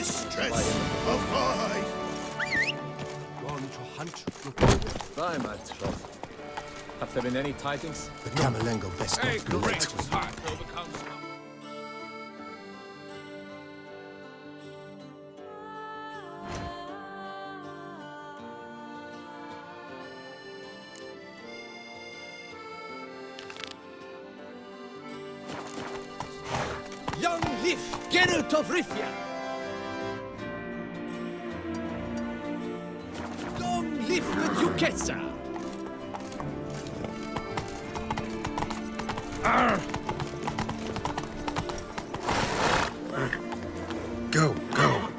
Distress, avoid! Gone to hunt. Bye, my trot. Have there been any tidings? The Camerlengo best A not great good. heart overcomes. Young Lif, Geralt of Rifia! Long live the Duquesa! Go, go.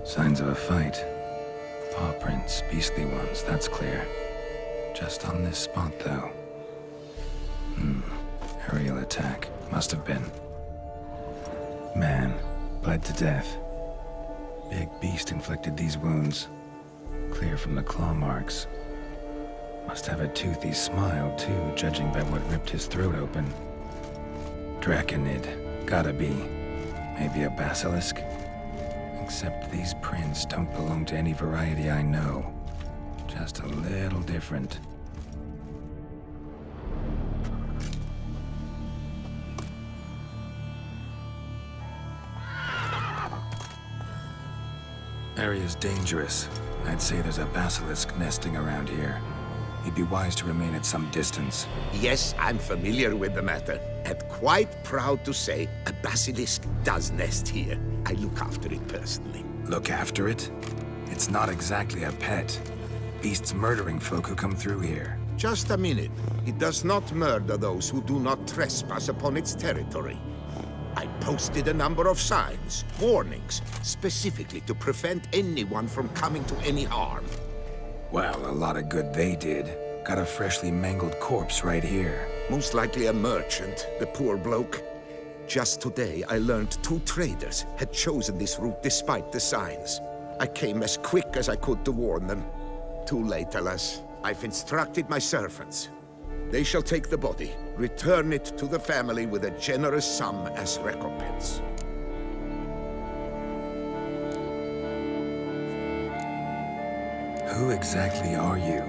Signs of a fight. Paw prints, beastly ones, that's clear. Just on this spot, though. Aerial attack. Must have been. Man, bled to death. Big beast inflicted these wounds. Clear from the claw marks. Must have a toothy smile, too, judging by what ripped his throat open. Draconid. Gotta be. Maybe a basilisk? Except these prints don't belong to any variety I know. Just a little different. Area's dangerous. I'd say there's a basilisk nesting around here. You'd be wise to remain at some distance. Yes, I'm familiar with the matter, and quite proud to say a basilisk does nest here. I look after it personally. Look after it? It's not exactly a pet. Beasts murdering folk who come through here. Just a minute. It does not murder those who do not trespass upon its territory. I posted a number of signs, warnings, specifically to prevent anyone from coming to any harm. Well, a lot of good they did. Got a freshly mangled corpse right here. Most likely a merchant, the poor bloke. Just today, I learned 2 traders had chosen this route despite the signs. I came as quick as I could to warn them. Too late, alas. I've instructed my servants. They shall take the body, return it to the family with a generous sum as recompense. Who exactly are you?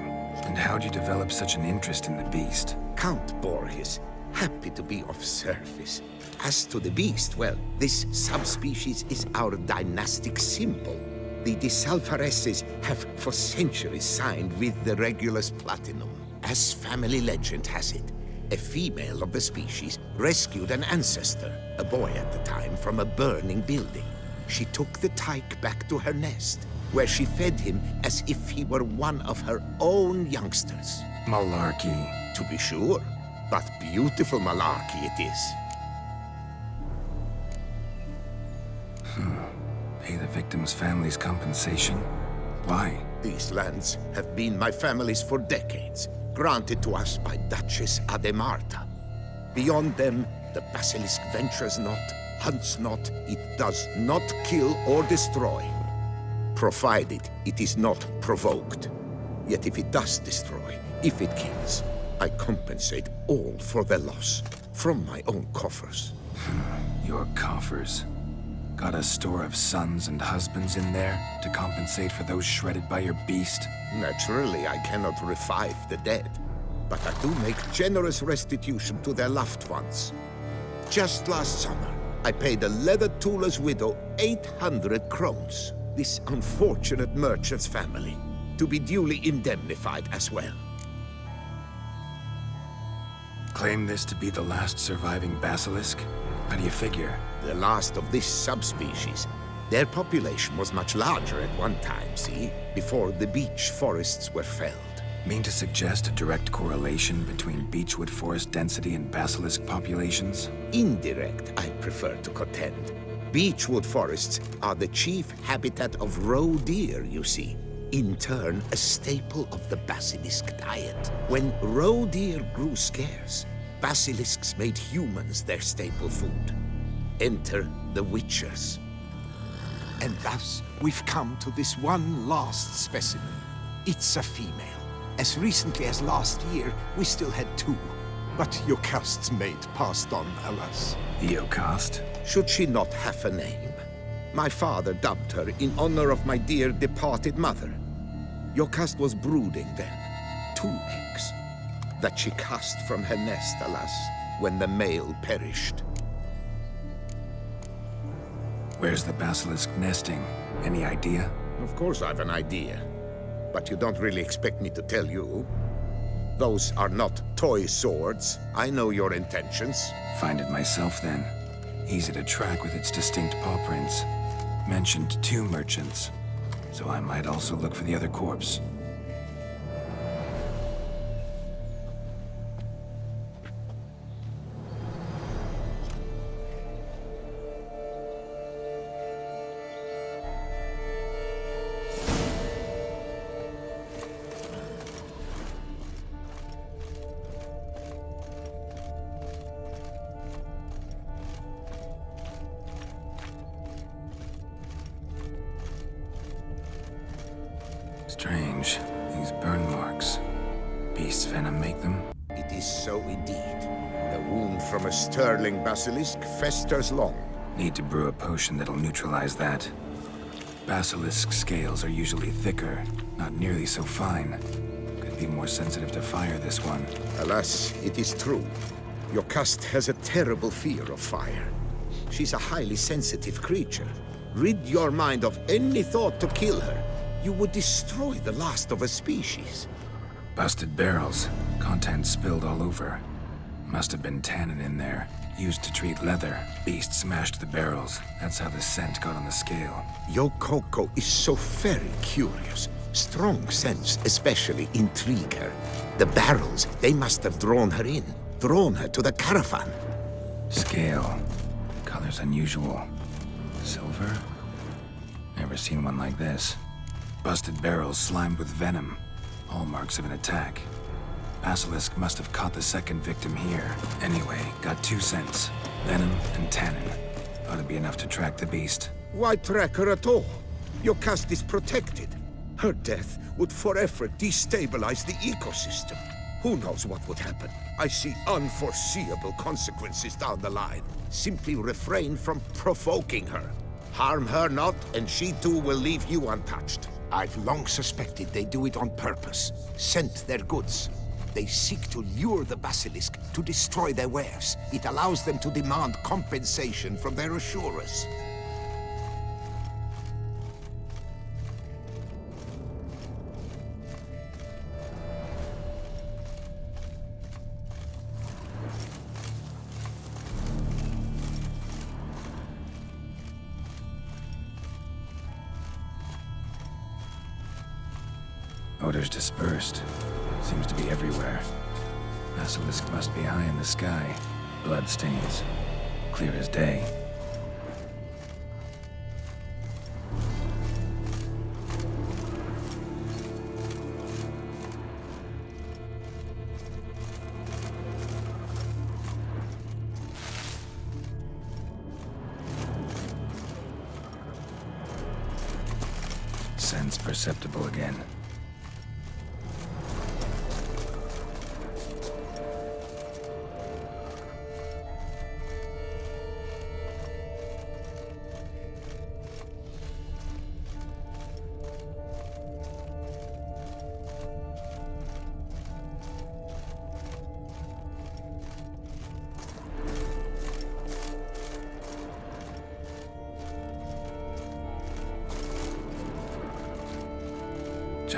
And how'd you develop such an interest in the beast? Count Borges, happy to be of service. As to the beast, well, this subspecies is our dynastic symbol. The Disalfareses have for centuries signed with the Regulus Platinum. As family legend has it, a female of the species rescued an ancestor, a boy at the time, from a burning building. She took the tyke back to her nest, where she fed him as if he were one of her own youngsters. Malarkey. To be sure, but beautiful malarkey it is. Pay the victim's family's compensation? Why? These lands have been my family's for decades, granted to us by Duchess Ademarta. Beyond them, the basilisk ventures not, hunts not, it does not kill or destroy, provided it is not provoked. Yet if it does destroy, if it kills, I compensate all for their loss, from my own coffers. Your coffers. Got a store of sons and husbands in there to compensate for those shredded by your beast? Naturally, I cannot revive the dead. but I do make generous restitution to their loved ones. Just last summer, I paid a leather tooler's widow 800 crowns, this unfortunate merchant's family, to be duly indemnified as well. Claim this to be the last surviving basilisk? How do you figure? The last of this subspecies. Their population was much larger at one time, see? Before the beech forests were felled. Mean to suggest a direct correlation between beechwood forest density and basilisk populations? Indirect, I prefer to contend. Beechwood forests are the chief habitat of roe deer, you see. In turn, a staple of the basilisk diet. When roe deer grew scarce, basilisks made humans their staple food. Enter the witchers. And thus, we've come to this one last specimen. It's a female. As recently as last year, we still had 2. But Yokast's mate passed on, alas. Eocost? Should she not have a name? My father dubbed her in honor of my dear departed mother. Yokast was brooding then. 2 eggs. That she cast from her nest, alas, when the male perished. Where's the basilisk nesting? Any idea? Of course I've an idea. But you don't really expect me to tell you. Those are not toy swords. I know your intentions. Find it myself then. Easy to track with its distinct paw prints. Mentioned 2 merchants, so I might also look for the other corpse. Strange. These burn marks. Beast's venom make them? It is so indeed. The wound from a sterling basilisk festers long. Need to brew a potion that'll neutralize that. Basilisk scales are usually thicker, not nearly so fine. Could be more sensitive to fire, this one. Alas, it is true. Yokast has a terrible fear of fire. She's a highly sensitive creature. Rid your mind of any thought to kill her. You would destroy the last of a species. Busted barrels. Contents spilled all over. Must have been tannin in there. Used to treat leather. Beast smashed the barrels. That's how the scent got on the scale. Yokoko is so very curious. Strong scents especially intrigue her. The barrels, they must have drawn her in. Drawn her to the caravan. Scale. Color's unusual. Silver? Never seen one like this. Busted barrels slimed with venom. Hallmarks of an attack. Basilisk must have caught the second victim here. Anyway, got 2 scents. Venom and tannin. Ought to be enough to track the beast. Why track her at all? Yokast is protected. Her death would forever destabilize the ecosystem. Who knows what would happen? I see unforeseeable consequences down the line. Simply refrain from provoking her. Harm her not, and she too will leave you untouched. I've long suspected they do it on purpose. Scent their goods. They seek to lure the basilisk to destroy their wares. It allows them to demand compensation from their assurers. Odors dispersed. Seems to be everywhere. Basilisk must be high in the sky. Bloodstains. Clear as day. Sense perceptible again.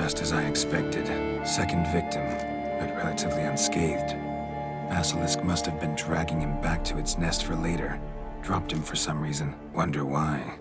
Just as I expected. Second victim, but relatively unscathed. Basilisk must have been dragging him back to its nest for later. Dropped him for some reason. Wonder why.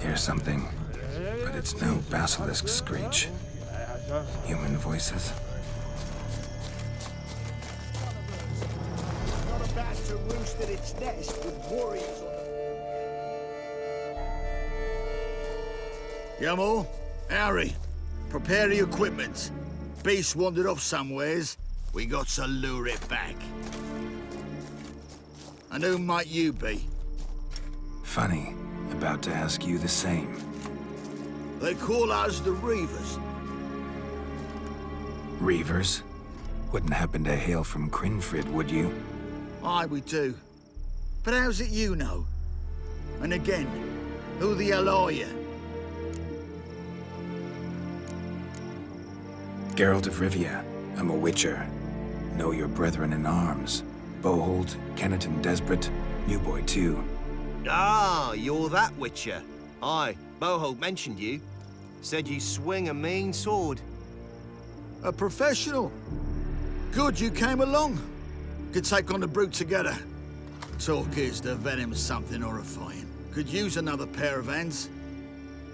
Hear something, but it's no basilisk screech. Human voices. Not about to roost at its nest with warriors on it. Yamo, Harry, prepare the equipment. Beast wandered off somewheres. We got to lure it back. And who might you be? Funny. About to ask you the same. They call us the Reavers. Reavers? Wouldn't happen to hail from Crinfrid, would you? Aye, we do. But how's it you know? And again, who the hell are you? Geralt of Rivia. I'm a witcher. Know your brethren in arms. Bohold, Kenneton Desperate, New Boy too. Ah, you're that Witcher. Aye, Bohold mentioned you. Said you swing a mean sword. A professional. Good you came along. Could take on the brute together. Talk is the venom's something horrifying. Could use another pair of hands.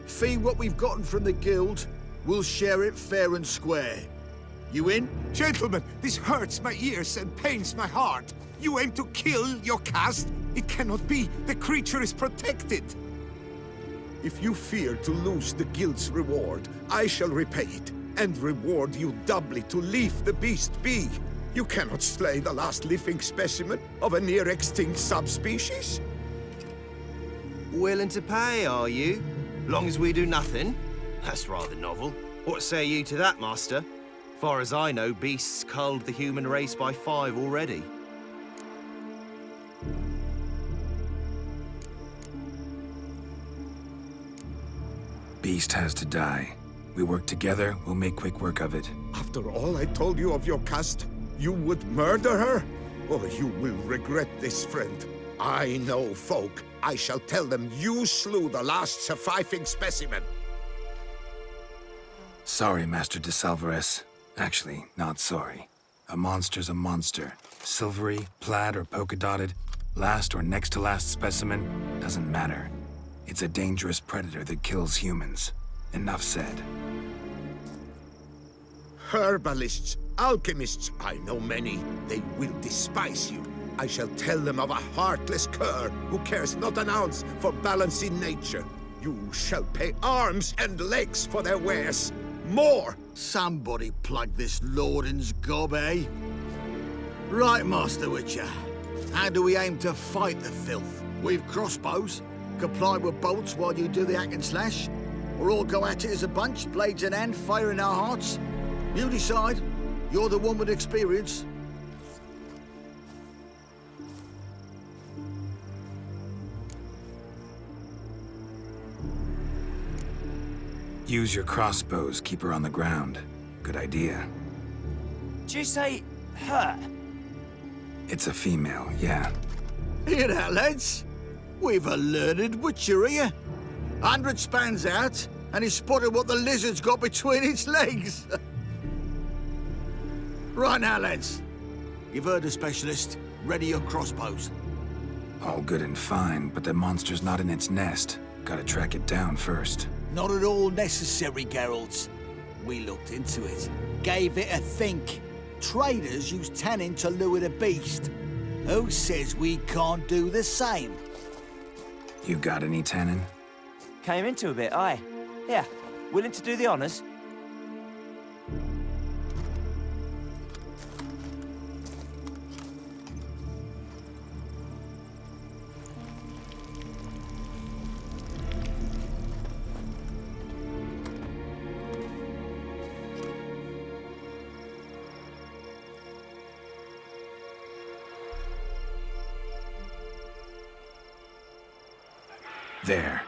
Fee what we've gotten from the guild, we'll share it fair and square. You in? Gentlemen, this hurts my ears and pains my heart. You aim to kill your caste? It cannot be. The creature is protected. If you fear to lose the guild's reward, I shall repay it, and reward you doubly to leave the beast be. You cannot slay the last living specimen of a near-extinct subspecies. Willing to pay, are you? Long as we do nothing? That's rather novel. What say you to that, Master? Far as I know, beasts culled the human race by 5 already. Beast has to die. We work together, we'll make quick work of it. After all I told you of your caste, you would murder her? Oh, you will regret this, friend. I know folk. I shall tell them you slew the last surviving specimen. Sorry, Master de Salvarez. Actually, not sorry. A monster's a monster. Silvery, plaid, or polka-dotted, last or next to last specimen, doesn't matter. It's a dangerous predator that kills humans. Enough said. Herbalists, alchemists, I know many. They will despise you. I shall tell them of a heartless cur who cares not an ounce for balance in nature. You shall pay arms and legs for their wares. More! Somebody plug this Lorden's gob, eh? Right, Master Witcher. How do we aim to fight the filth? We've crossbows. Comply with bolts while you do the hack and slash. Or all go at it as a bunch, blades in hand, fire in our hearts. You decide. You're the one with experience. Use your crossbows, keep her on the ground. Good idea. Did you say her? It's a female, yeah. Hear that, lads? We've a learned witcher here. 100 spans out, and he spotted what the lizard's got between its legs. Right now, lads. You've heard the specialist. Ready your crossbows. All good and fine, but the monster's not in its nest. Gotta track it down first. Not at all necessary, Geralt. We looked into it. Gave it a think. Traders use tannin to lure the beast. Who says we can't do the same? You got any tannin? Came into a bit, aye. Yeah, willing to do the honours? There.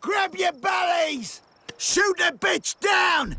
Grab your bellies! Shoot the bitch down!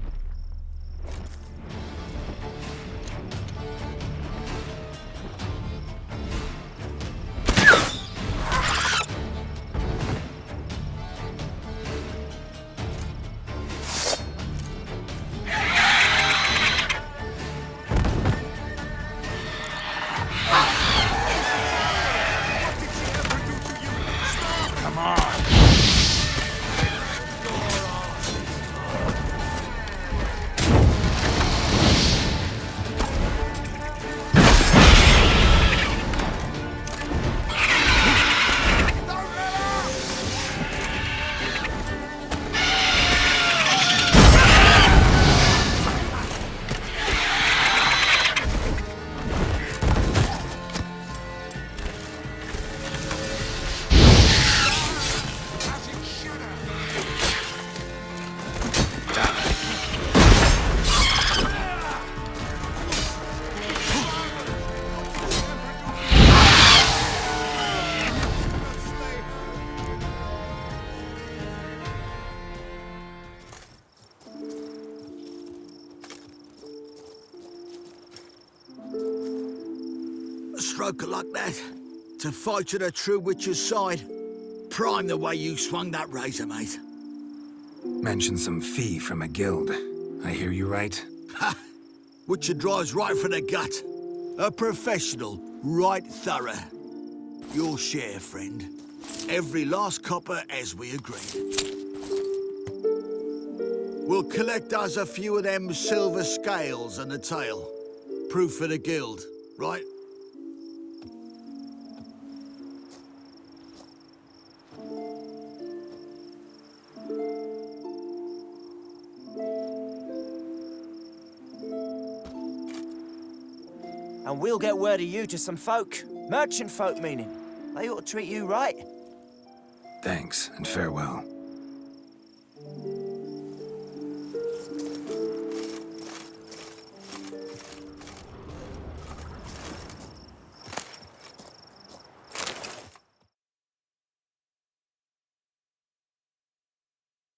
A stroke like that, to fight at a true witcher's side. Prime the way you swung that razor, mate. Mentioned some fee from a guild. I hear you right? Ha! Witcher drives right for the gut. A professional, right thorough. Your share, friend. Every last copper as we agreed. We'll collect us a few of them silver scales and a tail. Proof for the guild, right? And we'll get word of you to some folk. Merchant folk, meaning. They ought to treat you right. Thanks, and farewell.